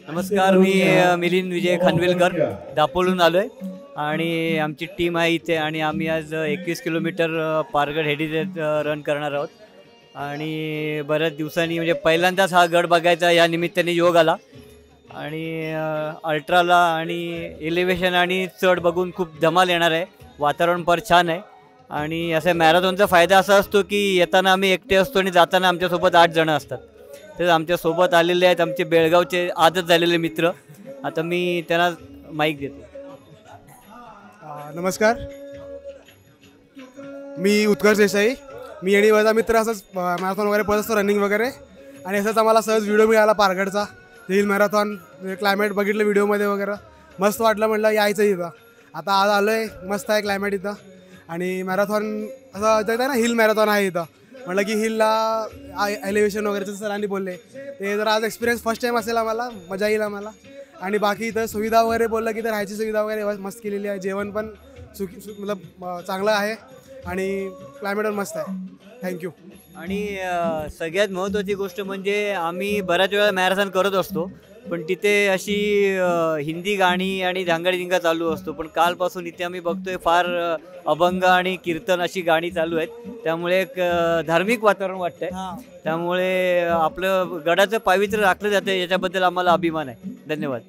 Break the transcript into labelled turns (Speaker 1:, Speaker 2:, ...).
Speaker 1: नमस्कार, मी मिलिंद विजय खानविलकर दापोलून आलो आहे आणि आमची टीम आहे इथे आणि आम्ही आज 21 किलोमीटर पारगड हेडीज रन करणार आहोत. आणि बऱ्याच दिवसांनी म्हणजे पहिल्यांदाच हा गड बघायचा या निमित्ताने योग आला आणि अल्ट्राला आणि एलिव्हेशन आणि चढ बघून खूप धमाल येणार आहे. वातावरण फार छान आहे आणि असा मॅरेथॉनचा फायदा असा असतो की येताना आम्ही एकटे असतो आणि जाताना आमच्यासोबत 8 जण असतात. तर आमच्यासोबत आलेले आहेत आमचे बेळगावचे आजच झालेले मित्र. आता मी त्यांना माईक देतो.
Speaker 2: नमस्कार, मी उत्कर्ष देसाई. मी आणि माझा मित्र असंच मॅरेथॉन वगैरे पळत असतो, रनिंग वगैरे. आणि असंच आम्हाला सहज व्हिडिओ मिळाला पारगडचा, हिल मॅरेथॉन. क्लायमेट बघितलं व्हिडिओमध्ये वगैरे, मस्त वाटलं, म्हटलं यायचं इथं. आता आज आलो आहे, मस्त आहे क्लायमेट इथं. आणि मॅरेथॉन असं आहे ना, हिल मॅरेथॉन आहे इथं. म्हटलं की हिलला एलिव्हेशन वगैरेचं सरांनी बोलले ते जर आज एक्सपिरियन्स फर्स्ट टाईम असेल आम्हाला, मजा येईल आम्हाला. आणि बाकी इथं सुविधा वगैरे बोललं की तर राहायची सुविधा वगैरे मस्त केलेली आहे. जेवण पण मतलब चांगलं आहे आणि क्लायमेट पण मस्त आहे. थँक्यू.
Speaker 1: आणि सगळ्यात महत्त्वाची गोष्ट म्हणजे आम्ही बऱ्याच वेळा मॅरेथॉन करत असतो पण तिथे अशी हिंदी गाणी आणि धांगडधिंगा चालू असतो. पण कालपासून इथे आम्ही बघतोय फार अभंग आणि कीर्तन अशी गाणी चालू आहेत. त्यामुळे एक धार्मिक वातावरण वाटतंय. त्यामुळे आपलं गडाचं पावित्र्य राखलं जातं, याच्याबद्दल आम्हाला अभिमान आहे. धन्यवाद.